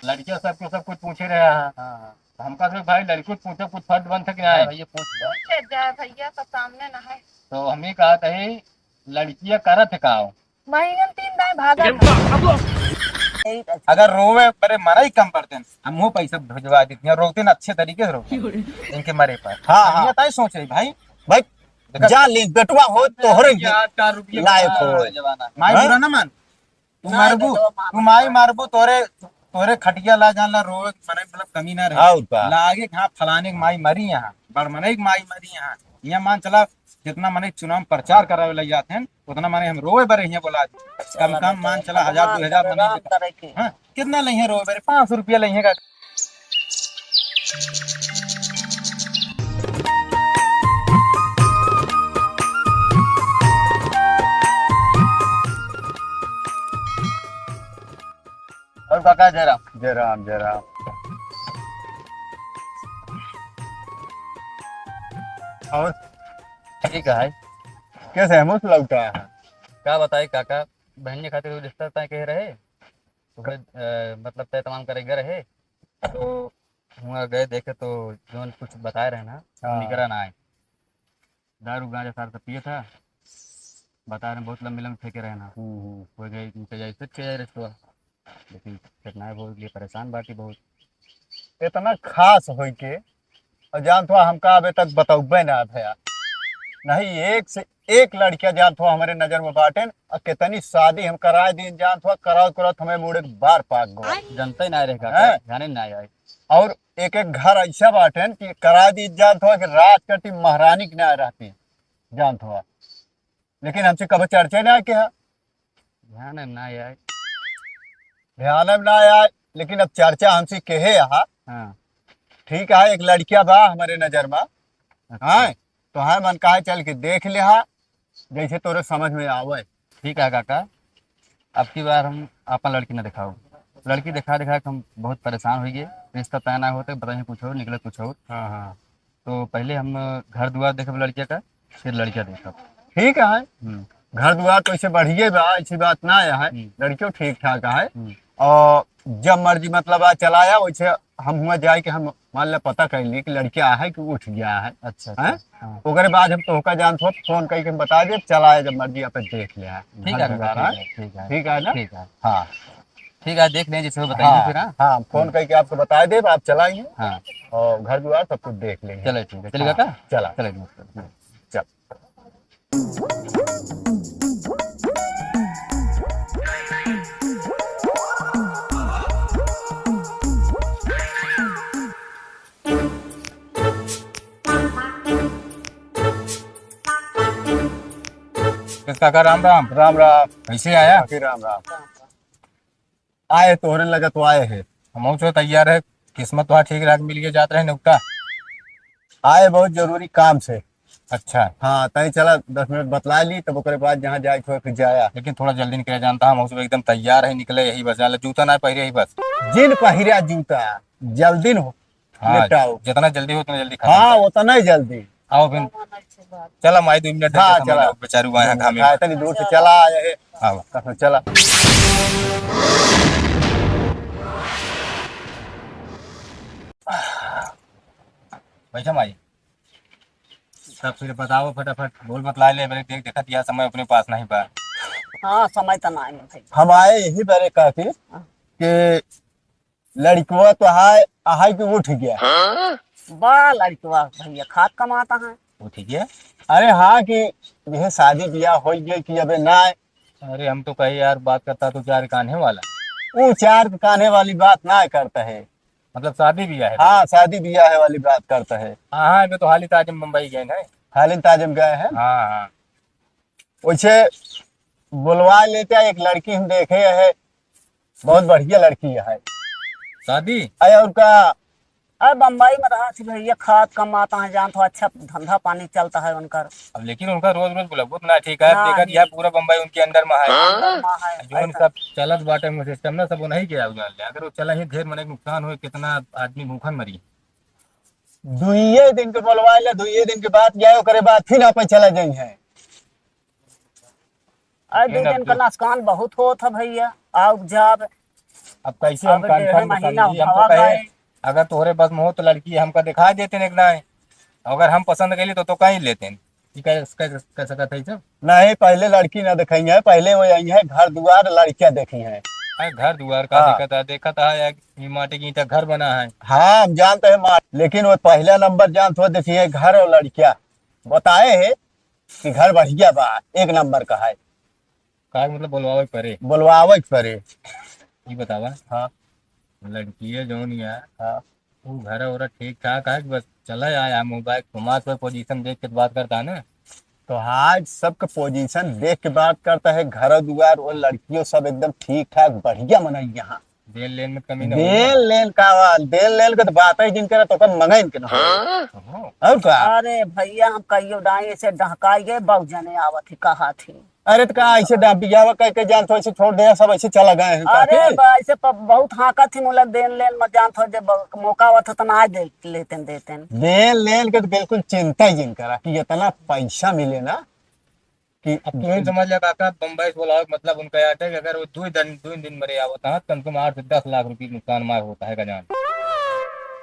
लड़कियां सबको सब कुछ पूछे रहे हैं। हाँ हमका तो भाई लड़की को पूछे कुछ फर्ज बन सके है भैया पूछ लो। पूछे जाए भैया तो सामने न है। तो हम ही कहा था लड़कियां करत है का महीने में 3 दाएं भागा अगर रोवे पर मरा ही कम पड़ते हैं, हम वो पैसा भिजवा देते हैं, रोते ना अच्छे तरीके से रोते हैं इनके मरे पर। हाँ हाँ ये ताई सोच रही भाई भाई जा ले बेटवा हो तोहरे लायक हो। माई बुरा ना मान, तू मारबू तू माई मारबू तोरे तोरे खटिया ला जान ला रोवे मरे मतलब कमी ना रहे। और का लागे हाँ फलाने की माई मरी यहाँ, बड़ मने की माई मरी यहाँ, यहाँ मान चला जितना मने चुनाव प्रचार करावे लग जाते हैं उतना मने हम रोवे बरे यहाँ बोला कम कम मान चला 1000-2000 मने। हाँ कितना लइहे रोवे बरे 500 रुपया लइहे का। और काका जरा जय राम जय राम। और ठीक है कैसे हेमंत लौटा है? क्या बताई काका बहन खातिर रिश्ता तय कह रहे तो फिर मतलब तय तमाम करे गए रहे तो वहाँ गए देखे तो जो कुछ बताए रहे ना निकरा ना आए दारू गांजा सार सब पिए था बता रहे बहुत लंबे लंबे फेंके रहे ना हो गए उनके जैसे किया रिश्ता लेकिन कितना बहुत लिए परेशान बाकी बहुत इतना खास हो के और जान तो हमका अबे तक बताऊबे ना भैया नहीं एक से एक लड़कियां जान तो हमारे नजर में बाटेन और कितनी शादी हम कराए दिन जान तो कराओ कराओ हमें मुड़े बार पाक गो जनता ही ना रहेगा हैं? ध्यान ही ना आए और एक एक घर ऐसा बाटेन कि करा दी जान तो कि रात कटी महारानी की ना रहती जान तो लेकिन हमसे कभी चर्चा ना के ध्यान ही ना आए ध्यान में ना आया लेकिन अब चर्चा हमसे कहे यहाँ हाँ ठीक है एक लड़किया बा हमारे नजर में हाँ तो है मन कहा चल के देख ले हा जैसे तोरे समझ में आवे। ठीक है काका अब की बार हम आपन लड़की ना दिखाओ लड़की दिखा दिखा के हम बहुत परेशान हो गए रिश्ता तय ना होते बताइए कुछ और निकले कुछ और। हाँ हाँ तो पहले हम घर दुआर देखब लड़किया का फिर लड़किया देखब। ठीक है घर द्वार तो ऐसे बढ़िए बा ऐसी बात ना है लड़कियों ठीक ठाक है और जब मर्जी मतलब आ चलाया वैसे हम हुआ जाए कि हम मान ला पता कर ली कि लड़किया है कि उठ गया है। अच्छा हैं हाँ। ओकरे बाद हम तो जान तो फोन करके बता दे चलाए जब मर्जी आप देख लिया ठीक है काका, ठीक है ठीक है ना ठीक है हाँ ठीक है देख लें जैसे वो बताइए फिर। हाँ हाँ फोन करके आपको बता दे आप चलाएंगे हाँ और घर द्वार सब कुछ देख लेंगे। चलो ठीक है चलिए काका चला चले चल काका राम राम राम राम कैसे आया? बाकी राम राम आए तोहरे लगा तो आए है हम तो तैयार है किस्मत तो ठीक रहा मिल के जाते रहे नुकता। आए बहुत जरूरी काम से। अच्छा हाँ तई चला 10 मिनट बतला ली तब ओकरे बाद जहाँ जाए फिर जाया लेकिन थोड़ा जल्दी निकले जानता हम उसमें एकदम तैयार है निकले यही बस जूता ना पहरे यही बस। जिन पहिरा जूता जल्दी न हो हाँ निपटाओ। जितना जल्दी हो उतना जल्दी खत्म हाँ उतना ही जल्दी आओ फिर चला माई 2 मिनट हाँ, चला। बेचारू वहाँ घामे हाँ, इतनी दूर से चला आए है आओ कहाँ चला बैठा माई सब फिर बताओ फटाफट बोल बतला ले मेरे देख देखा दिया समय अपने पास नहीं बा। हाँ समय तो ना है भाई। हम आए यही बारे कहती कि लड़कुआ तो है कि उठ गया बा लड़कवा भैया खाद कमाता है। वो ठीक है। अरे हाँ कि यह शादी ब्याह हो गई कि अबे ना अरे हम तो कही यार बात करता तो 4 कान्हे वाला वो 4 कान्हे वाली बात ना करता है। मतलब शादी भी है। हाँ शादी ब्याह वाली बात करता है। हाँ हाँ मैं तो हाल ही ताज मुंबई गए हैं। हालिन ताजम गए हैं हाँ हाँ वैसे बुलवा लेते हैं, एक लड़की हम देखे है बहुत बढ़िया लड़की है। शादी अरे उनका अरे बम्बई में रहा थी भैया खाद कमाता है जान तो अच्छा धंधा पानी चलता है उनका। अब लेकिन उनका रोज रोज बुलाबो तो ना ठीक है। ना, देखा दिया पूरा बम्बई उनके अंडर में है। माँ है जो उन सब चलत बाटे में सिस्टम ना सब वो नहीं किया अगर वो चला ही ढेर मने के नुकसान हो कितना आदमी भूखन मरी। दुइये दिन के बुलवा ले 2 दिन के बाद जाए ओकरे बाद फिर आप चला जाई है। अरे 2 दिन का नुकसान बहुत होता भैया आओ जब अब कैसे हम अब डेढ़ कंफर्म महीना समझी, हम हवा तो कहे गए। अगर तोहरे बस में हो तो लड़की हमका दिखा देते एक ना, अगर हम पसंद कैली तो कहीं लेते कह सकत है सब। नहीं, पहले लड़की ना देखी है, पहले वो यही है घर द्वार लड़कियां देखी है। अरे घर दुआर का हाँ देखा था यार, ये माटी की ईंटा घर बना है। हाँ, हम जानते हैं माँ, लेकिन वो पहला नंबर जानते हो देखी है घर और लड़कियां बताए है कि घर बढ़िया बा, एक नंबर का है। का मतलब बोलवावे परे। बुलवावे के परे। ये बतावा, हाँ लड़की है जौन यार, हाँ। वो घर और ठीक ठाक है कि बस चला आया मोबाइल तुम्हारे पे पोजीशन देख के बात करता है ना। तो आज सबका पोजीशन देख के बात करता है, घर द्वार और लड़कियों सब एकदम ठीक ठाक बढ़िया मनाई यहाँ। देन लेन में कमी ना हो। देन लेन का देन लेन का तो बात ही जिन करे तो कम मंगाई के ना हो। और का अरे भैया हम कहियो डाई से डहकाइए बहु जने आवत ही कहा थी। अरे तो का ऐसे बियाह कह के जान तो ऐसे छोड़ दे, सब ऐसे चला गए हैं अरे काफी। ऐसे बहुत हाँका थी मुला देन लेन मत जान थो जब मौका आवत तो ना दे लेते देते। देन लेन के तो बिल्कुल चिंता ही जिन करा कि इतना पैसा मिले ना कि अब तू ही समझ ले काका, बम्बई से बोला मतलब उनका याद है कि अगर वो दो दिन मरे आवता है कम से कम 8 से 10 लाख रुपए नुकसान मार होता है का जान,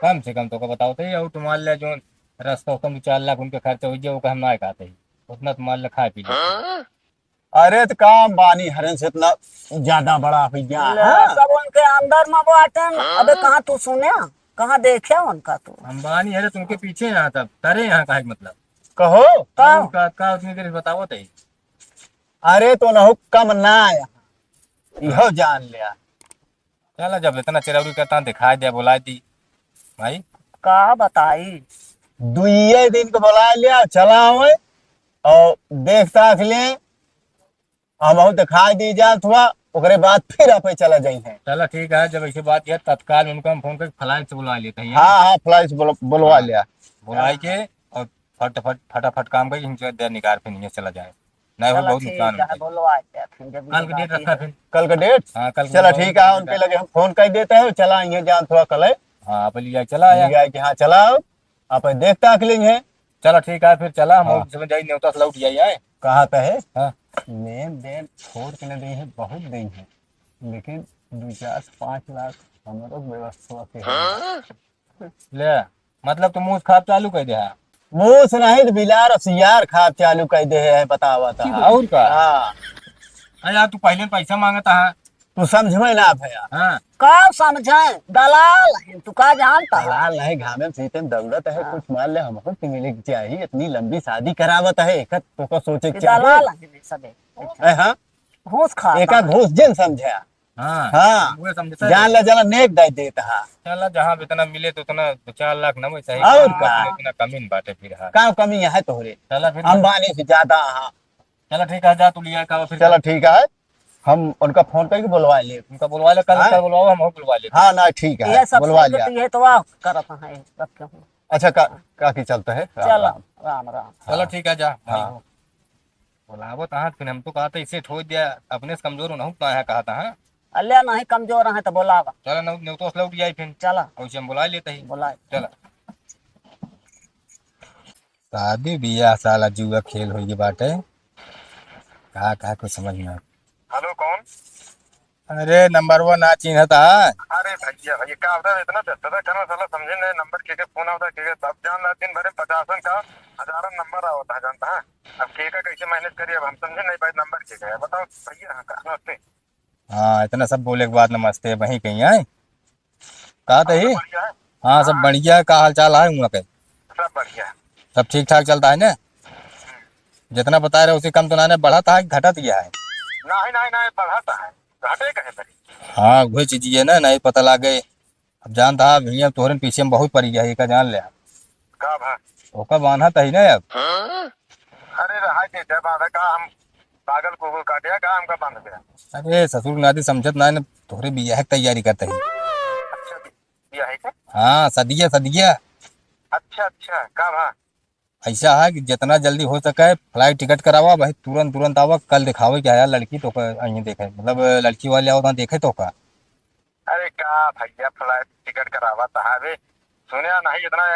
कम से कम तो का बताओ थे। और तुम्हारे लिए जो रास्ता कम 4 लाख उनके खर्चा हो जाए वो हम ना खाते ही उतना तुम्हारे लिए खा पी ले। अरे तो काम बानी हरन से इतना ज्यादा बड़ा भैया ले, हाँ। सब उनके अंदर में बाटन। अबे कहाँ तू सुने कहाँ देखे उनका तू। अंबानी है तो उनके पीछे यहाँ तब तरे यहाँ का है मतलब। कहो कहाँ? का उतनी देर बताओ थे। अरे तो न कम ना आया, इहो जान लिया। चला जब इतना चिरौरी करता दिखाई दिया बुला दी भाई। का बताई। दुइये दिन को बुला लिया, चला हुए और देख ताक ले, हम दिखाई दी जा थोड़ा, ओकरे बाद फिर आप चला जाई है। चला ठीक है, जब ऐसी बात है तत्काल उनको हम फोन करके फ्लाइट से बुला लेते हैं। हाँ हाँ, फ्लाइट बुलवा लिया। बुलाई के और फटाफट काम करके देर निकाल फिर नहीं चला जाए, नहीं हो चलो बहुत ठीक नुकसान है होता है। बोलो आ जाए फिर जब कल का डेट रखा फिर। कल का डेट? हाँ कल चला ठीक है, उनके लगे हम फोन कर देते हैं, चला ये जान थोड़ा कल है। हाँ आप लिया चला आया। लिया कि हाँ चला आओ, आप देख ताक लेंगे। चलो ठीक है फिर चला हम हाँ। समझ जाइए न्योता से लौट जाइए। कहा तो है हाँ लेन देन छोड़ के न दी है, बहुत दी है, लेकिन 2-4-5 लाख हमारो व्यवस्था के है। ले मतलब तुम मुँह खाप चालू कर दे। मुंह से नहीं तो बिलार और सियार खाप चालू कर दे है, बतावा था। और का हाँ अरे यार तू पहले पैसा मांगता है। तू समझ ना भैया। हाँ का समझे दलाल है, तू का जानता है। लाल नहीं घामे में सीते में दौड़त है, कुछ मान ले हमको तो मिले के चाहिए, इतनी लंबी शादी करावत है, एक तो को सोचे के दलाल चाहिए। है सबे हाँ घूस खा एक घूस जिन समझा। हाँ हाँ वो समझता जान ले जला नेक दे देता है। चला जहाँ इतना मिले तो उतना 4 लाख ना वैसा ही और काम का? करने उतना कमी नहीं बाटे फिर। हाँ का कमी है तोहरे, चला फिर। अंबानी से ज्यादा। हाँ चला ठीक है जा तू लिया का फिर। चलो ठीक है, हम उनका फोन करके बुलवा ले। उनका बुलवा ले कल, हाँ। कल बुलवाओ हम बुलवा लेते। हाँ ना ठीक ये है, सब बुलवा लिया। ये तो वाह करत है सब के हूँ। अच्छा का की चलता है। राम चलो राम। राम राम। चलो ठीक है जा। हाँ। बुलावो तो फिर हम तो कहा था इसे ठोक दिया अपने से कमजोर ना कहा कहा था। हाँ अल्लाह नहीं कमजोर है तो बोलावा। चलो न्योतो से लौट जाए फिर चला और हम बुला लेते ही। बोला। चला शादी बियाह साला जुआ खेल हुई बाटे, कहा कुछ समझ में। हेलो कौन? अरे नंबर वो ना चिन्ह था। अरे भैया भैया क्या होता है इतना व्यस्त था करना साला समझे नहीं नंबर के फोन आता है तब जान रहा दिन भरे 50 का 1000 नंबर आता है जानता है। अब के का कैसे मैनेज करिए अब हम समझे नहीं भाई नंबर के का है बताओ भैया। हाँ का नमस्ते। हाँ इतना सब बोले के बाद नमस्ते वहीं कहीं आए कहा था ही। बढ़िया है हाँ सब बढ़िया, का हाल चाल है वहाँ के? सब बढ़िया है। सब ठीक ठाक चलता है ना? जितना बता रहे उसी कम तो ना बढ़ा था घटा दिया है? नहीं नहीं नहीं बढ़ाता है घाटे कहे बड़ी। हाँ वही चीज है ना, नहीं पता लगे। अब जानता है भैया तोहरे पीछे में बहुत पड़ी है का जान ले का भा ओका बांधा था ही ना अब। अरे रहा थे जब आधा का हम पागल को काटिया का हमका बांध गया। अरे ससुर नाती समझत ना तोहरे बियाह की तैयारी करते ही। अच्छा दिया है क्या? हाँ सदिया सदिया। अच्छा अच्छा का भा ऐसा है कि जितना जल्दी हो सके फ्लाइट टिकट करावा भाई, तुरंत आवा, कल दिखावे क्या यार लड़की तो अहीं देखे मतलब लड़की वाले आओ देखे तो का। अरे का भैया फ्लाइट टिकट करावा तहावे सुने नहीं इतना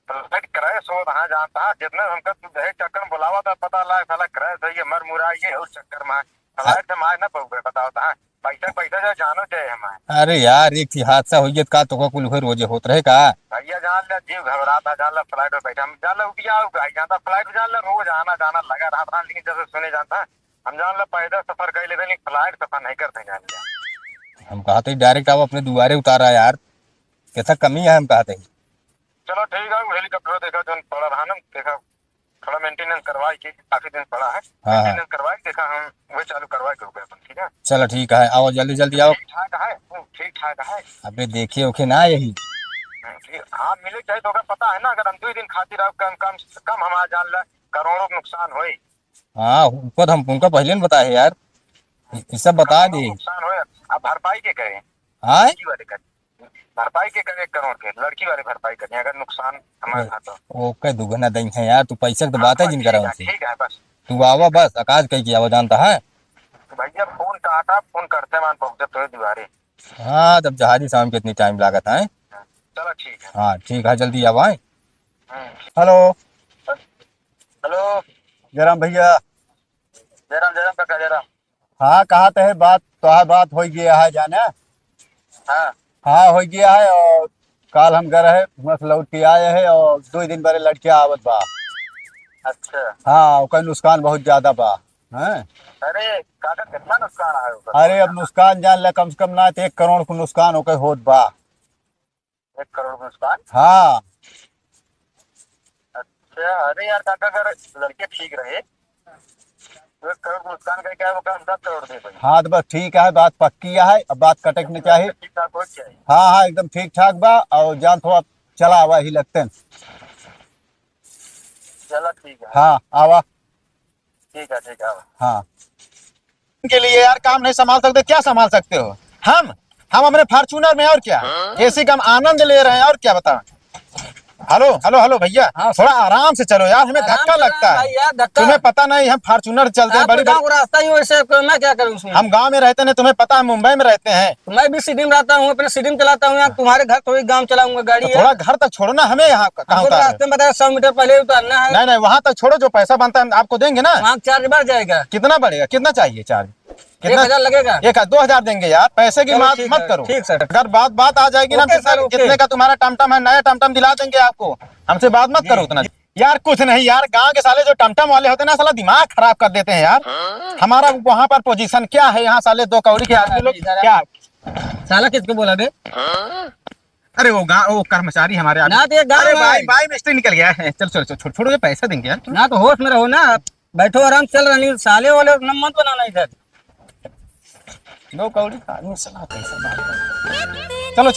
फ्लाइट कराए सो हाँ जानता है जितने हमका तू दहे चक्कर बुलावा था पता लगा साला कराए सही है मर मुरा ये उस चक्कर में फ्लाइट से मार ना पहुंचे बताओ था पैसा पैसा जो जानो चाहे हमारे अरे यार एक थी हादसा हो गया का तो कुल रोजे होत रहे का। भैया जान ला जीव घबराता जान ला फ्लाइट में बैठा हम जान ला उठिया भाई जानता फ्लाइट में जान ला रोज आना जाना लगा रहा था लेकिन जैसे सुने जाता है हम जान ला पैदल सफर कर लेते लेकिन फ्लाइट सफर नहीं करते जान लिया। हम कहा थे डायरेक्ट आप अपने दुआरे उतारा यार, कैसा कमी है हम कहते हैं। चलो ठीक है हेलीकॉप्टर देखा जो पड़ा रहा ना देखा थोड़ा मेंटेनेंस करवाई के काफी दिन पड़ा है हाँ। मेंटेनेंस करवाई देखा हम वही चालू करवाई के ऊपर ठीक है। चलो ठीक है आओ जल्दी जल्दी आओ। ठीक ठाक है ठीक ठाक है। अबे देखिए ओके ना यही ठीक हाँ मिले चाहे तो अगर पता है ना अगर हम 2 दिन खातिर अब कम कम कम हमारा जान ला करोड़ों का नुकसान होई। हाँ उनको हम उनका पहले बताए यार ये सब बता दे। नुकसान होए अब भरपाई के करें हाँ लड़की वाले करें भरपाई के करें 1 करोड़ के लड़की वाले भरपाई करें अगर नुकसान हमारे था तो ओके दुगना दई है यार, तू पैसा की तो बात है जिन करा उनसे। ठीक है बस तू आवा बस आकाश कही की आवा जानता है। तो भैया फोन काटा फोन करते मान पहुंचे तो दीवारे। हाँ तब जहाजी शाम के इतनी टाइम लागत है। चलो ठीक है। हाँ ठीक है जल्दी आवा। हम्म। हेलो हेलो जयराम भैया। जयराम जयराम काका जयराम। हाँ कहा तो है बात तो है बात हो गया है जाने। हाँ हाँ हो गया है और काल हम घर है मस्त लौट के आए हैं और 2 दिन बड़े लड़कियां आवत बा। अच्छा हाँ ओकर नुकसान बहुत ज्यादा बा हैं। अरे काका कितना नुकसान आया होगा। अरे अब नुकसान जान ले कम से कम ना तो 1 करोड़ को नुकसान होकर होत बा। 1 करोड़ का नुकसान। हाँ अच्छा अरे यार काका अगर लड़के ठीक रहे तो 1 करोड़ का नुकसान करके आए वो काम 10 करोड़ दे भाई। हाँ तो बस ठीक है बात पक्की है अब बात कटक नहीं चाहिए। ठीक ठाक हो चाहिए। हाँ हाँ एकदम ठीक ठाक बा और जान थोड़ा चला आवा ही लगते हैं। चलो ठीक है। हाँ आवा। ठीक है हाँ के लिए यार काम नहीं संभाल सकते क्या संभाल सकते हो। हम अपने फॉर्च्यूनर में और क्या एसी का हम आनंद ले रहे हैं और क्या बताओ। हेलो हेलो हेलो भैया थोड़ा आराम से चलो यार हमें धक्का लगता है। तुम्हें पता नहीं हम फॉर्च्यूनर चलते हैं बड़ी बड़ी। रास्ता ही वैसे मैं क्या करूँ उसमें। हम गांव में रहते हैं तुम्हें पता है मुंबई में रहते हैं। मैं भी सिटी में रहता हूँ अपने सिटी में चलाता हूँ तुम्हारे घर थोड़ी गाँव चलाऊंगा गाड़ी है। थोड़ा घर तक छोड़ो ना हमें यहाँ कहाँ हमको उतार रास्ते में बताया 100 मीटर पहले उतारना है। नहीं वहाँ तक छोड़ो जो पैसा बनता है आपको देंगे ना। वहाँ चार्ज बढ़ जाएगा। कितना बढ़ेगा कितना चाहिए चार्ज 1000 लगेगा। 2,000 देंगे यार पैसे की चलो बात ठीक मत है, करो। ठीक सर। अगर बात आ जाएगी ना ओके सर, ओके। कितने का तुम्हारा टमटम है नया टमटम दिला देंगे आपको। हमसे बात मत करो उतना यार कुछ नहीं यार गांव के साले जो टमटम वाले होते हैं ना साला दिमाग खराब कर देते हैं यार। हमारा वहाँ पर पोजीशन क्या है यहाँ साले 2 कौड़ी के आदमी लोग क्या। साला किसको बोला बे। अरे वो कर्मचारी हमारे आगे। ना तो ये गाँव अरे है। भाई मिस्त्री निकल गया है। चल छोड़ो ये पैसा देंगे यार। ना तो होश में रहो ना बैठो आराम चल रही साले वाले मत बनाना इधर। 2 कौड़ी का आदमी साला पैसा मार। चलो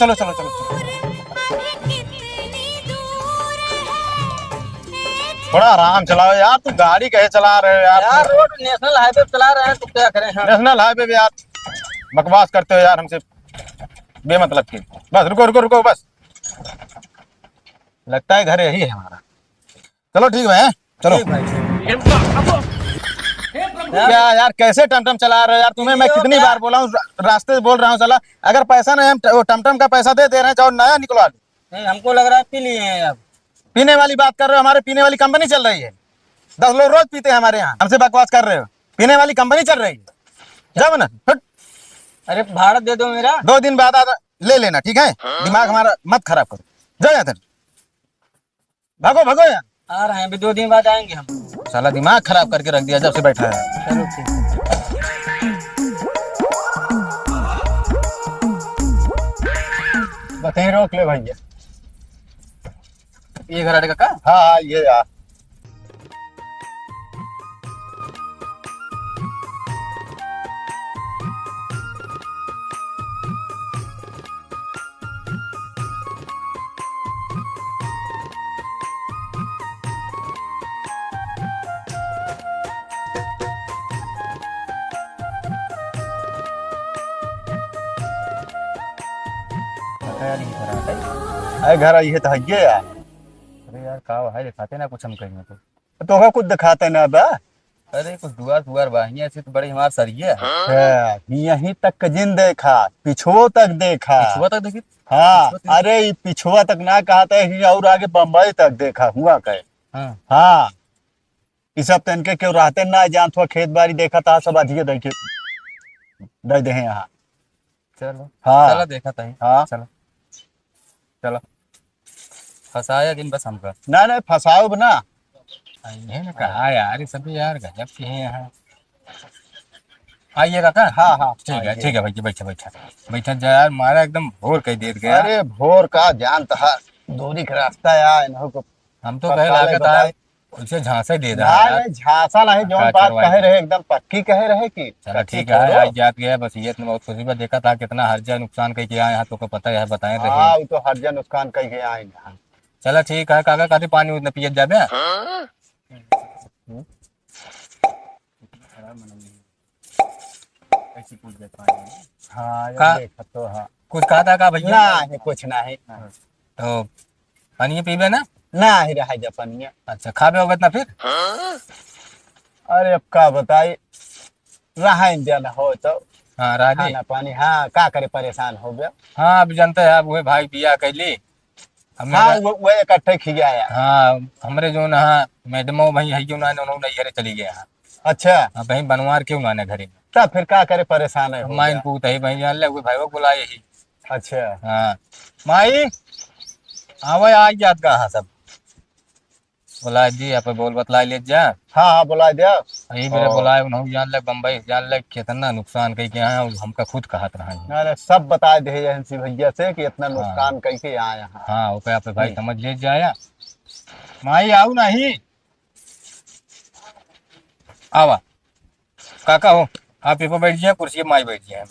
थोड़ा आराम चलाओ यार तू गाड़ी कहे चला रहे हो यार रोड नेशनल हाईवे चला रहे हैं तो क्या करें। हाँ। नेशनल हाईवे पे यार बकवास करते हो यार हमसे बेमतलब की। बस रुको बस लगता है घर यही है हमारा। चलो ठीक है चलो। क्या यार कैसे टमटम चला रहे हो यार तुम्हें मैं कितनी बार बोला हूँ रास्ते से बोल रहा हूँ चला अगर पैसा नहीं हम वो टमटम का पैसा दे रहे हैं जाओ नया निकलवा दो। नहीं हमको लग रहा है पी लिए हैं अब। पीने वाली बात कर रहे हो हमारे पीने वाली कंपनी चल रही है 10 लोग रोज पीते हैं हमारे यहाँ। हमसे बकवास कर रहे हो पीने वाली कंपनी चल रही है जाओ ना। अरे भाड़ा दे दो मेरा। 2 दिन बाद ले लेना ठीक है। दिमाग हमारा मत खराब करो जाओ यहाँ भागो यार। आ रहे हैं अभी 2 दिन बाद आएंगे हम। साला दिमाग खराब करके रख दिया जब से बैठा है। चलो ठीक। बताइए रोक ले भैया। ये घराटे का हाँ ये यार अरे घर ये तो है यार। अरे यार का है दिखाते ना कुछ हम कहीं तो कुछ दिखाते ना बा। अरे कुछ दुआर बाहिया ऐसी तो बड़ी हमार सरिया है। हाँ, यहीं तक का जिन देखा पिछुओ तक देखा। सुबह तक देखी। हाँ अरे ये पिछुआ तक ना कहता है और आगे बम्बई तक देखा हुआ कहे। हाँ हाँ ये सब तो इनके क्यों रहते ना जान थोड़ा खेत बाड़ी देखा था सब अधिक देखे दे दे यहाँ चलो हाँ चलो देखा था हाँ चलो चलो फंसाया दिन बस हमका ना नहीं फसाओ ना। ये ने कहा यार, ये सब यार गजब के हैं यहाँ। आइए काका। हाँ हाँ ठीक है आइए। ठीक है भैया, बैठा बैठा बैठा जा यार, मारा एकदम भोर कई देर गया। अरे भोर का जानता है, दूरी का रास्ता है इन्हों को हम तो पक्का कहे ले लागत बताए। आए उसे झांसा ही दे ना रहा यार। नहीं झांसा नहीं, जो का बात चरवाई कहे रहे एकदम पक्की कहे रहे कि चलो कच्ची ठीक है, छोड़ो। आज जात गया बस, ये बहुत खुशी पर देखा था कितना हर्जा नुकसान कई किया यहाँ, तो को पता है बताए रहे। हाँ वो तो हर्जा नुकसान कही के आए यहाँ। चलो ठीक है काका, काफी पानी उतना पियत जाबे। हाँ का- ये देखा तो हाँ। कुछ कहा था का भैया? नहीं कुछ नहीं। तो पानी पीबे ना? नहीं रहा जपनिया। अच्छा खाबे होगा ना फिर? अरे अब का बताई, रहा इंडिया ना हो तो हाँ राजी। खाना पानी हाँ का करे परेशान हो गया। हाँ अब जानते हैं, अब वही भाई बिया कैली हमें। हाँ वो इकट्ठे खियाया। हाँ हमरे जो ना मैडमो भाई है जो ना उन्होंने घरे चली गए हैं। अच्छा हाँ भाई बनवार क्यों ना घरे में, तब फिर का करे परेशान है हो माइन गया। पूत है भाई जान ले, वो भाई वो बुलाए ही। अच्छा हाँ माई आवे आज याद कहा सब बुलाए दी आप बोल बतला ले जा। हाँ हाँ बुला दिया। यही मेरे बुलाए उन्होंने, जान ले बम्बई जान ले कितना नुकसान कई के हैं, हमका खुद कहत रहा है। अरे सब बता दे एजेंसी भैया से कि इतना नुकसान करके आए यहाँ। हाँ वो पे भाई समझ ले जाया। माई आऊ नहीं आवा काका हो, आप यहाँ बैठ जाए कुर्सी पे, माई बैठ जाए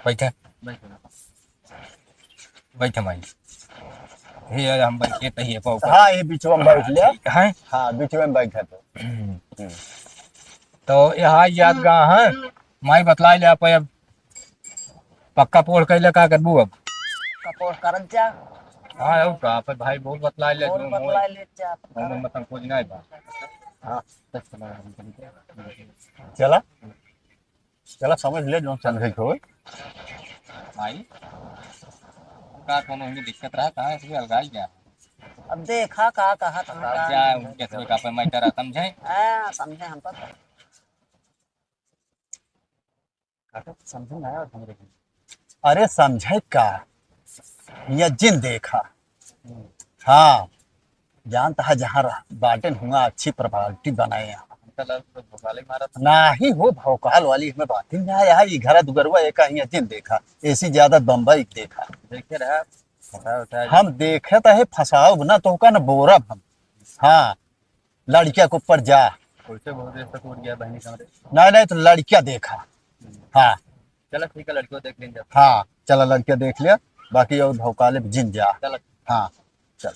बैठे बैठे माई ये हम बैठे तही पाओ हाँ ये बीच में बैठ लिया। है। हाँ बीच में बैठा तो तो यहाँ यादगार है माई बतला ले आप अब पक्का पोड़ कैले का करबू अब। कपोर करत जा हाँ अब का आप भाई बोल बतला ले और जो बतला ले जा मोह मतलब कुछ नहीं बा। हाँ चला चला समझ ले जो समझे हो। भाई का कोनो हमें दिक्कत रहा कहाँ से अलगाई गया अब देखा का कहा तुमने क्या उनके से का पे मैं तेरा समझे। हाँ समझे हम तो समझ में आया हमरे को। अरे समझे का ये जिन देखा। हाँ जानता है जहाँ बाटन हुआ अच्छी प्रॉपर्टी बनाए यहाँ भोकाले मारा था ना ही हो भौकाल वाली हमें बात ही नहीं आया। ये घर दुगरवा एक यहाँ जिन देखा, ऐसी ज्यादा बम्बई देखा। देखे रहा फंसा उठाया हम देखे तो है फंसाओ ना तो का ना बोरब हम। हाँ लड़किया के ऊपर जा कैसे बहुत देर तक उठ गया बहनी कमरे। नहीं नहीं तो लड़किया देखा। हाँ चलो ठीक है लड़कियों देख लेंगे। हाँ चला लड़किया देख लिया, बाकी और भौकाले में जिन जा। चलो हाँ चल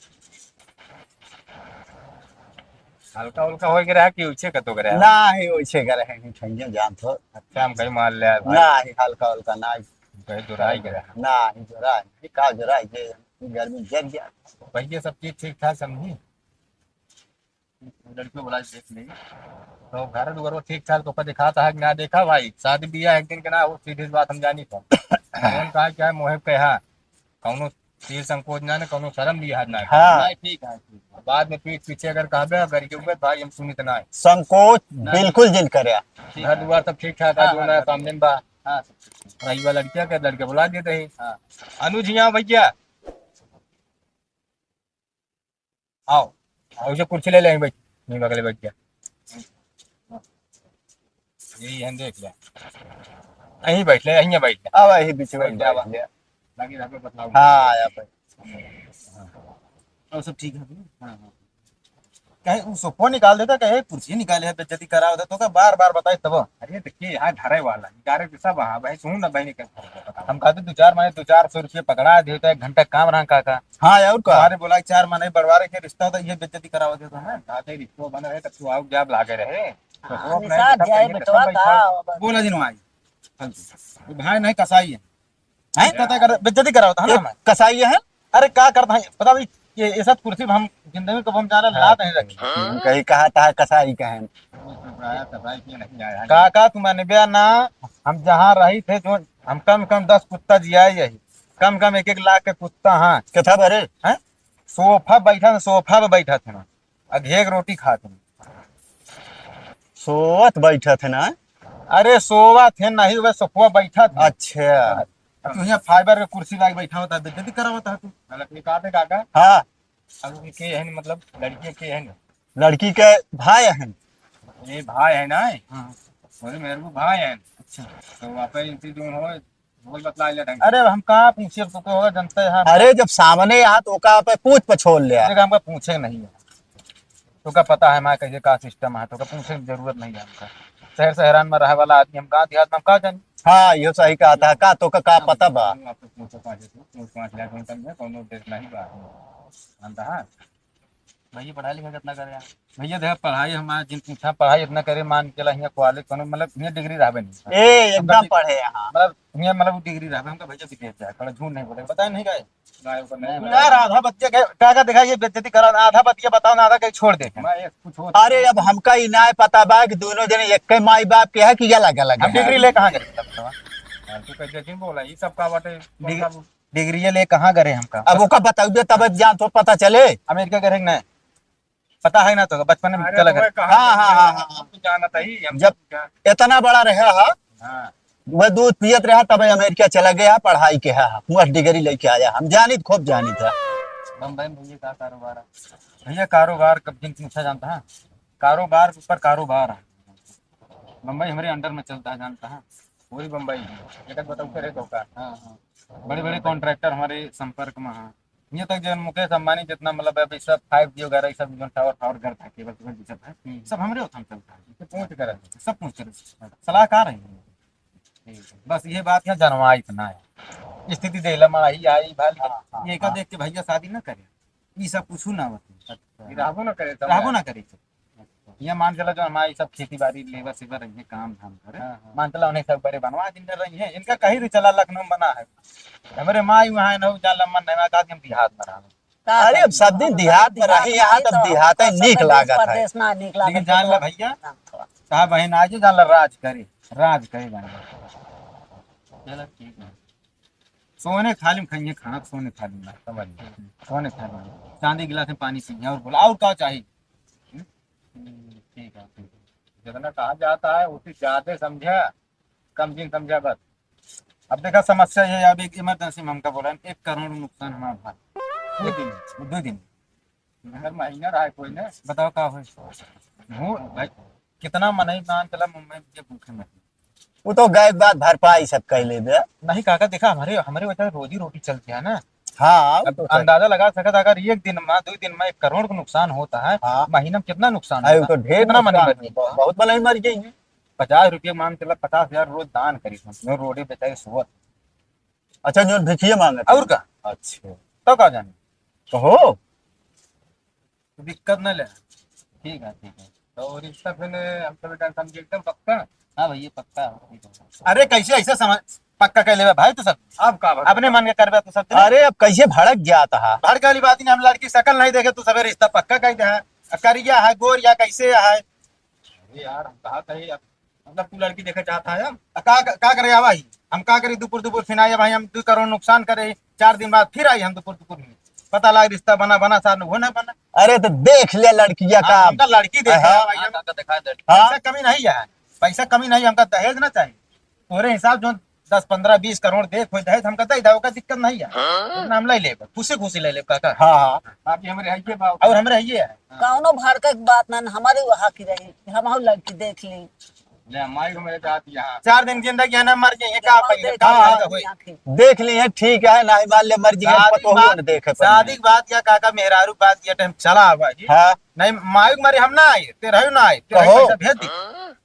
हल्का उल्का हो गया कि ऊंचे का तो गया ना ही वैसे करे हैं ठंडिया जान तो अच्छा हम कहीं मार लिया भाई ना ही हल्का हल्का ना ही कहीं दुराई गया ना ही जरा नहीं का जरा ये गर्मी जर गया। भैया सब चीज ठीक ठाक समझी। लड़कियों बुला के देख लेंगे। तो घर दुगर वो ठीक ठाक तो दिखाता है कि ना देखा भाई, शादी बिया एक दिन के ना हो, सीधी सी बात हम जानी था। कौन कहा क्या मोहिब कहा कौनो तीर संकोच ना कौनो शर्म भी हाथ ना हाँ नहीं ठीक है ठीक है। बाद में पीठ पीछे अगर कहबे अगर के भाई हम सुनित ना संकोच बिल्कुल जिन करे। घर दुआर सब ठीक ठाक है जो ना सामने में बा। हाँ रही वाला लड़किया के लड़के बुला देते हैं। हाँ अनुज यहाँ भैया आओ आओ जो कुर्सी ले लें भाई, नहीं बगले बैठ गया यही है देख लिया यहीं बैठ ले यहीं बैठ ले। अब यही बीच में जा लिया। लगी रहा बतलाओ। हाँ आया भाई और सब ठीक है हाँ हाँ कहीं वो सोफो निकाल देता, कहे कुर्सी निकाले है बेइज्जती करा होता तो का बार बार बताए तब। अरे देखिए यहाँ धरे वाला निकाले तो सब हाँ भाई सुन ना बहनी के हम कहते 2-4 रुपये पकड़ा देता है घंटा काम रहा काका। हाँ और का हमारे बोला 4 महीने बढ़वारे के रिश्ता होता ये बेइज्जती करा होता था ना कहते रिश्तों बन रहे तब तू आओ जाब लागे रहे तो वो अपने निषाद जाए सब बेटवा बैठा। का बोला जी भाई वो भाई नहीं कसाई है कहता कर बेइज्जती करा होता है ना। कसाई है। अरे क्या करता है पता नहीं ये सब कुर्सी हम जिंदगी को हम जाना ला नहीं रखी। कहीं कहा था कसाई कहें। काका तुम्हारे ब्याह ना हम जहाँ रही थे जो हम कम 10 कुत्ता जिया यही कम 1-1 लाख के कुत्ता। हाँ कथा भरे हैं सोफा पे बैठा थे ना अधेक रोटी खाते सोवत बैठा थे ना। अरे सोवा थे नहीं वह सोफा बैठा था। अच्छा अब तू यहाँ फाइबर के कुर्सी लाके बैठा होता बेइज्जती करा होता तू लड़की कहा थे काका हाँ अब के है मतलब लड़की के है लड़की के भाई हैं। ये भाई है ना हाँ बोले मेरे को भाई है अच्छा तो वहाँ पे इनसे जो हो बोल बतला ले ढंग अरे हम कहाँ पूछे तो होगा जनता यहाँ अरे जब सामने यहाँ तो ओका पे पूछ पछोल लिया। देखा हमका पूछे नहीं है तो का पता है हमारा कैसे का सिस्टम है तो का पूछे की जरूरत नहीं है हमका शहर शहरान में रहे वाला आदमी हम कहाँ देहात में हम कहाँ जानी हाँ यो सही कहा था का तो का पता बा। आपको पूछो 5 लाख में समझे कोनो देश नहीं बात जानता है भैया पढ़ाई लिखा कितना करे यार? भैया देखा पढ़ाई हमारा जिन पूछा पढ़ाई इतना करे मान के यहाँ कॉलेज कोनो मतलब यहाँ डिग्री रहबे नहीं ए एकदम पढ़े यहाँ। मतलब यहाँ मतलब डिग्री रहबे हमका भैया विदेश जाए थोड़ा झूठ नहीं बोले बताए नहीं गए गाय को नहीं यार आधा बच्चे का देखा ये बेइज्जती करा आधा बच्चे बताओ ना आधा कहीं छोड़ दे मैं एक कुछ हो अरे अब हमका ही ना पता बा कि दोनों जने एक के माई बाप के है कि अलग अलग हम डिग्री ले कहाँ गए तू कैसे क्यों बोला ये सब का बाटे डिग्री ले कहाँ गए हमका अब ओका बताइए तब जान तो पता चले। अमेरिका गए ना पता है ना तो बचपन में चला गए हाँ हाँ हाँ हाँ जाना था ही हम जब इतना बड़ा रहा हा हाँ वह दूध पियत रहा तब अमेरिका चला गया पढ़ाई के है वह डिग्री लेके आया हम जानी खूब जानी था। बम्बई में भैया का कारोबार है? भैया कारोबार कब जिन पूछा जानता है कारोबार के ऊपर कारोबार है मुंबई हमारे अंडर में चलता है जानता है पूरी बम्बई एक बताओ करे तो का हाँ हाँ बड़े बड़े कॉन्ट्रैक्टर हमारे संपर्क में हैं यहाँ तक जो मुकेश अंबानी जितना मतलब अभी सब 5G वगैरह सब जो टावर घर था केबल सब है सब हमारे उठम चलता है पूछ कर सब पूछ रहे सलाहकार है बस ये बात यहाँ जनवा इतना है स्थिति देला माही आई भाई ये का देख के भैया शादी ना करे ये सब कुछ ना होती रहबो ना करे रहबो ना करे ये मान चला जो हमारी सब खेती बाड़ी लेबर सेबर रही है काम धाम करे मान चला उन्हें सब बड़े बनवा दिन रही है इनका कहीं भी चला लखनऊ बना है हमारे माई वहाँ नौ जाला मन नहीं का हम देहात में रहा अरे अब सब दिन देहात में रहे यहाँ तब देहात है नीक लागत है। परदेश ना नीक लागत लेकिन जान ला भैया साहब बहन आज जान ला राज करे जान ला चलो ठीक है। सोने थाली में खाइए खाना सोने थाली में समझ सोने थाली में चांदी गिलास में पानी पिए और बोला और क्या चाहिए ठीक है ठीक है। जितना कहा जाता है उसी ज्यादा समझा कम दिन समझा बस अब देखा समस्या ये है, अब एक इमरजेंसी में हमका बोला 1 करोड़ नुकसान हमारा भाई 2 दिन हर महीना रहा है कोई ने बताओ क्या हो भाई कितना मन ही मान चला मुंबई में भूखे में वो तो गए बात भरपाई सब कह ले बे। नहीं काका देखा हमारे हमारे वजह से रोजी रोटी चलती है ना हाँ वो अब तो सही। अंदाजा लगा सकता अगर 1 दिन में 2 दिन में 1 करोड़ का नुकसान होता है हाँ। महीना में कितना नुकसान अरे वो होगा? तो ढेर कितना मनी नुकसान मर है, बहुत भले मर जाएंगे। 50 रुपये मान चला 50,000 रोज दान करी जो रोटी बेचारी सुबह अच्छा जो भिखिए मांगे और का अच्छा तो का जाने कहो तो दिक्कत न ले ठीक है ठीक है। तो रिश्ता फिर हम सब बेटा समझे एकदम पक्का हाँ भैया पक्का ठीक है। अरे कैसे ऐसा समझ पक्का कह ले भाई तो सब अब का अपने मन के करबे तो सब अरे अब कैसे भड़क जाता है। भड़क वाली बात नहीं हम लड़की शकल नहीं देखे तो सबे रिश्ता पक्का कह दे है करिया है गोर या कैसे है यार हम कहा कही मतलब तू लड़की देखे चाहता है का करे भाई हम का करी दुपुर दुपुर फिर आए भाई हम 2 करोड़ नुकसान करे 4 दिन बाद फिर आई हम दुपुर दुपुर में पता लगा रिश्ता बना साथ हो ना बना अरे तो देख ले लड़किया का हमका लड़की देखा हाँ, भाई हाँ हम काका दिखा दे। पैसा कमी नहीं है पैसा कमी नहीं हमका दहेज ना चाहिए तोरे हिसाब जो 10 15 20 करोड़ देख हो दहेज हमका दे दो का दिक्कत नहीं है इतना हम ले ले खुशी ले ले काका हाँ हाँ आप ये हमारे है बात और हमरे ये है कौनो भड़का की बात ना हमारे वहाँ की रही हम लड़की देख ली ले हमारी को मेरे चाहती यहाँ 4 दिन जिंदगी है ना मर जाइए का देख का ली फायदा होई आँखें। देख लिए ठीक है ना मान ले मर्जी है शादी पतो बात- न देखे पर शादी की बात या काका मेहरारू बात किया टाइम चला आवा जी हाँ नहीं मायूक मारे हम ना आए तेरा ना आए तेरा कहो। पैसा भेज दी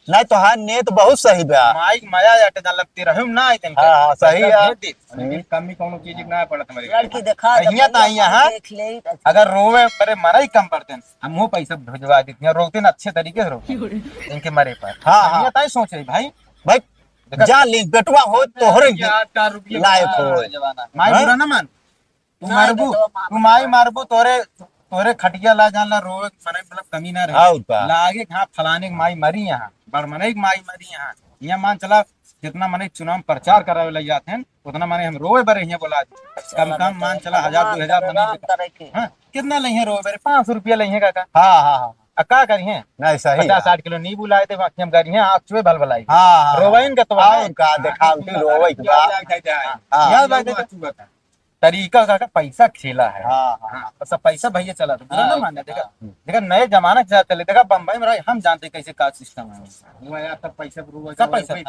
नहीं तो हाँ नेत बहुत सही बा। माइक माया जाटे जान लगती रहूं ना आई तन हाँ, हाँ, सही है। लेकिन कमी कोनो चीज ना पड़त हमारे लड़की दिखा दे अहिया तो भैया, अहिया, हम हाँ। देख ले अगर रोवे परे मरा ही कम पड़ते हम वो पैसा भिजवा देते हैं रोकते ना अच्छे तरीके से रोकते इनके मरे पर हाँ, हाँ। अहिया ताई सोच रही भाई भाई जा ली बेटवा हो तोहरे यार 4 रुपये लायक हो जमाना माई हाँ? बुरा ना मान तू ना, मारबू बेटवा मार- तू माई मारबू तोरे खटिया ला जान ला रोवे मरे मतलब कमी ना रहे और का लागे हाँ फलाने की माई मरी यहाँ बड़मने की माई मरी यहाँ यहाँ मान चला जितना मने चुनाव में प्रचार करावे लग जाते हैं उतना मने हम रोए बरे यहाँ बोला कम कम मान चला 1000 2000 मने करे के हाँ कितना लही है रोए बरे 500 रुपया लही है काका हाँ हाँ हाँ का करिए नहीं सही 50-60 किलो नींबू लाए थे बाकी हम करिए आँख चुए भल भलाई हाँ रोवाइन का तो और का दिखावटी रोवे के बाद हाँ याद बात है तरीका का पैसा खेला है हाँ हाँ हाँ सब पैसा भैया चला था बुरा ना मानना देखा देखा नए जमाने के साथ चले देखा बम्बई में रहे हम जानते कैसे का सिस्टम है सब पैसा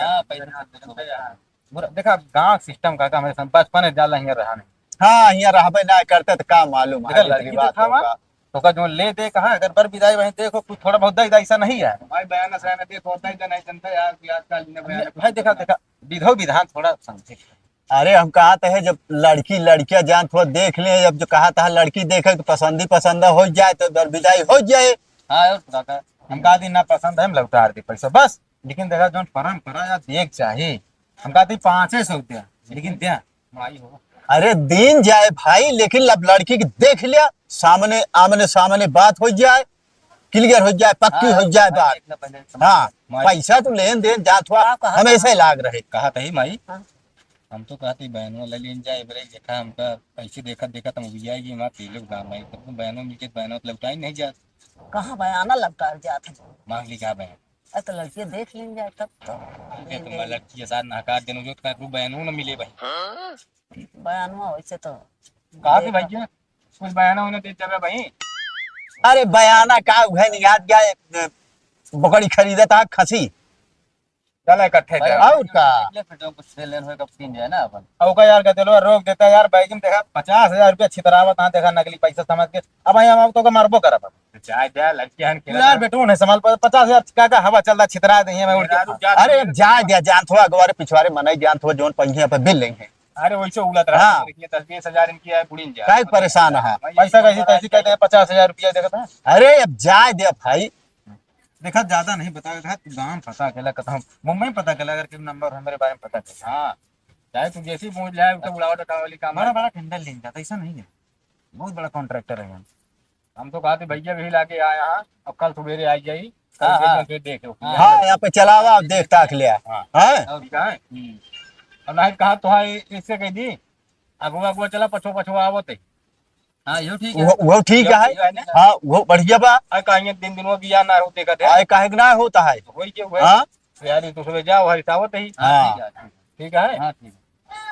हाँ पैसा बुरा देखा गांव सिस्टम का हमारे संग बचपन जाला हिंगे रहा नहीं हाँ यहाँ रहबे ना करते तो का मालूम देखा है लड़की इतनी बात देखा वहाँ, होगा। तो का जो ले दे कहा अगर बर विदाई वहीं देखो कुछ थोड़ा बहुत दे ऐसा नहीं है भाई बयान से ना देखो होता ही तो नहीं जनता यार कि आजकल ने बयान भाई देखा देखा विधो विधान थोड़ा समझे अरे हम कहा था जब लड़की लड़कियां जान थोड़ा देख ले जब जो कहा था लड़की देखे तो पसंद हो जाए तो बर विदाई हो जाए। हाँ और काका हम कहा थी ना पसंद है हम लौटा दे पैसा बस लेकिन देखा जो परंपरा या देख चाहिए हम कहा थी 500 दिया लेकिन दिया माई हो अरे दिन जाए भाई लेकिन अब लड़की की देख लिया सामने आमने सामने बात हो जाए क्लियर हो जाए पक्की हो जाए बात। हाँ पैसा तो लेन देन जात हुआ हमेशा ही लाग रहे। कहा था ही माई हम तो कहते बहनों ले लेन जाए बरे देखा हमका पैसे देखा देखा तो मुझे जाएगी वहाँ पी लोग गाँव में तब बहनों मिलके बहनों तो लौटा ही नहीं जात कहाँ बयाना लगता है जात है मांग ली क्या बहन अरे तो लड़की देख लेंगे जाए तब तो ये तो मैं लड़की के साथ नहकार देने जो तो बहनों न मिले भाई बयानुआ वैसे तो कहा थी भैया कुछ बयाना होने दे चल भाई अरे बयाना का है निगात गया बकरी खरीदा था खसी चला इकट्ठे दे और का फिर जो कुछ ले लेन होए कब सीन जाए ना अपन अब का यार कहते लो रोक देता यार भाई तुम देखा 50,000 रुपया छितरावत हाँ देखा नकली पैसा समझ के अब हम तो का मारबो करब चाय दे लड़की हन यार बेटू ने संभाल 50,000 का हवा चल रहा छितरा दे मैं उड़ के अरे अब जा दिया जान थोड़ा अगवारे पिछवारे मनाई जान थोड़ा जोन पहिया पे बिल लेंगे अरे वैसे उलट रहा हाँ। है 10-20,000 इनकी है बुढ़ी जा काय परेशान है पैसा कैसी तैसी कहते हैं 50,000 रुपया देखा था अरे अब जा दिया भाई देखा ज्यादा नहीं बता था तू गांव पता चला कथा मुंबई में पता चला अगर किस नंबर है मेरे बारे में पता चला हां चाहे तू जैसी पहुंच जाए तो बुलावट का वाली काम हमारा है बड़ा टेंडर लिंक जाता ऐसा नहीं है बहुत बड़ा कॉन्ट्रैक्टर है हम तो कहते भैया भी लाके आए यहां अब कल सवेरे आ जाई हाँ, कल हाँ। फिर देखो हाँ यहाँ पे चलावा अब देख ताक लिया हाँ। है ठीक है अब नहीं कहा तो है इससे कह दी अगुआ अगुआ चला पछो पछो आवते हाँ यो ठीक है वो ठीक है हाँ वो बढ़िया बा आ कहीं दिन दिन वो बिया ना होते कहते आए काहे के ना होता है होई के हुए हाँ यार तू सुबह जाओ हरितावत ही हाँ। ठीक है हाँ ठीक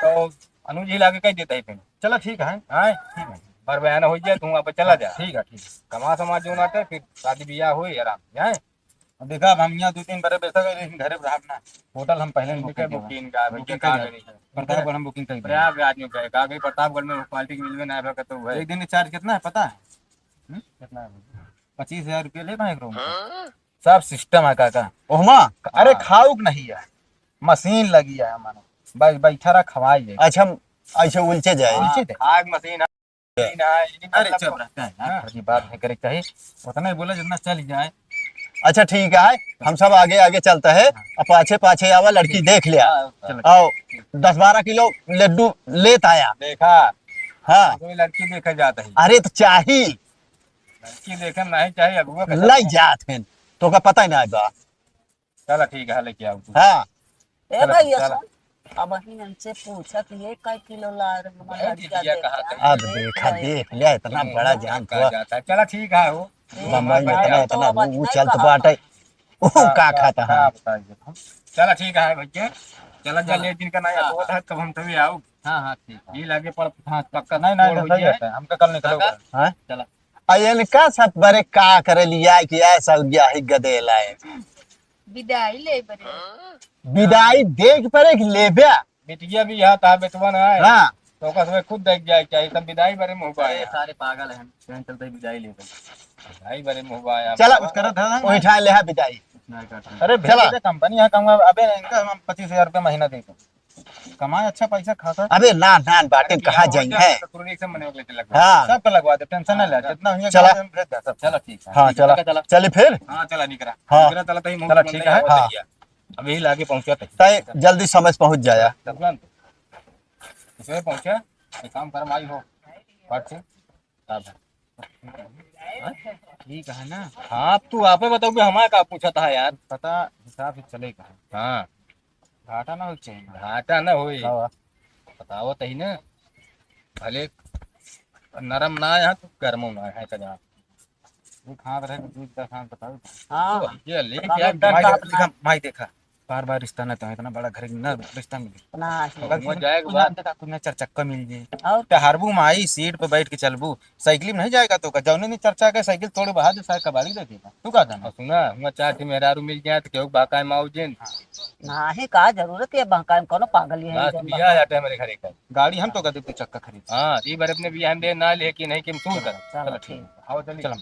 तो अनुज ही लाके कह देता है फिर चलो ठीक है हाँ ठीक है पर बयान हो जाए तू अब चला जा ठीक है कमा समाज जो नाते फिर शादी ब्याह हुई आराम है अब देखा अब हम यहाँ 2-3 बड़े पैसा गए लेकिन घरे रहा ना होटल हम पहले ही ठीक है बुकिंग बुकिंग का बुकिंग का कर प्रतापगढ़ हम बुकिंग कर दिया प्रयाग आदमी का का गई प्रतापगढ़ में क्वालिटी की मिलवे ना है तो है एक दिन का चार्ज कितना है पता है कितना है? 25,000 रुपया लेता है एक रूम का सब सिस्टम है काका ओहमा अरे खाऊक नहीं है मशीन लगी है मानो बस बैठा रहा खवाई है अच्छा हम ऐसे उलझे जाए नीचे दे। आग मशीन है अरे चुप रहता है यार ये बात नहीं करे चाहिए उतना ही बोला जितना चल जाए अच्छा ठीक है हम सब आगे आगे चलता है अब पाछे पाछे आवा लड़की देख लिया चलो आओ 10-12 किलो लड्डू लेत आया देखा हाँ कोई लड़की देखे जाता है अरे तो चाहिए लड़की देखे नहीं चाहिए अगुआ का लाई जात है तो का पता ही ना बा चलो ठीक है लेके आओ हाँ ए भैया चला। सुन अब ही हमसे पूछा कि ये काय किलो ला रहे हो? अरे दीदिया कहा था। अब देखा देख लिया इतना बड़ा जान कहा हुआ जाता है चलो ठीक है वो बम्बई में इतना वो चलत बाटे वो का खाता है चलो ठीक है भैया चलो जल एक दिन का नहीं वो था कब हम तभी आओ हाँ हाँ ठीक है ये लागे पर हाँ पक्का नहीं नहीं हो सही जाए। रहता है हमका कल निकलोगे हाँ चला अयन का साथ बरे का करे लिया कि ऐसा गया ही गदेला है विदाई ले बरे विदाई देख परे कि लेबे बिटिया भी यहाँ था बेटवा ना है हाँ तो का समय खुद देख जाए चाहिए तब विदाई बड़े मुंह अरे पाया सारे पागल हैं ट्रेन चलते ही विदाई ले गए विदाई बड़े मुंह पाया चला कुछ करत है ना वही ठान ले है विदाई अरे चला। भेज दे कंपनी यहाँ कहूँगा अबे इनका हम 25,000 रुपया महीना देते कमाए अच्छा पैसा खाता अबे ना नान बाटे कहाँ जाई है हाँ सब का लगवा दे टेंशन नहीं ले जितना हुआ चला। भेज दे सब चलो ठीक है हाँ चला चला चले फिर हाँ चला निकला हाँ। निकला चला तही चला, ठीक है, हाँ। अब यही लाके पहुंचा तही तय जल्दी समझ पहुंच जाया तुरंत इसे पहुंचा एक काम कर आई हो बात से ठीक है ना हाँ तू आपे बताओ कि हमारा का पूछा था यार पता हिसाब से चलेगा हाँ घाटा ना हो चाहिए घाटा ना होई हाँ। बताओ तही ना भले नरम ना है तो गर्म ना है का जहाँ एक हाथ रहे दूध का हाथ बताओ हाँ ये ले हाँ, क्या डर माई बात देखा माई देखा बार बार रिश्ता ना तो इतना बड़ा घर ना रिश्ता मिले ना वो जाएगा कुछ बात। देखा कुछ ना चार चक्का मिल जाए और तो हरबू माई सीट पे बैठ के चलबू साइकिल में नहीं जाएगा तो का जौने ने चर्चा के साइकिल थोड़े बहा दे साइकिल कबाड़ी देगा तू का था और सुना हुआ चाची मेहरारू मिल गया तो क्यों बाका माऊ जिन नाही का जरूरत है बहका में कोनो पागल है लास्ट बिया जाता है मेरे घरे का। गाड़ी हम तो कदे तू चक्का खरीद हाँ ये बार अपने बिया में दे ना ले कि नहीं कि हम सूर कर चलो ठीक आओ चल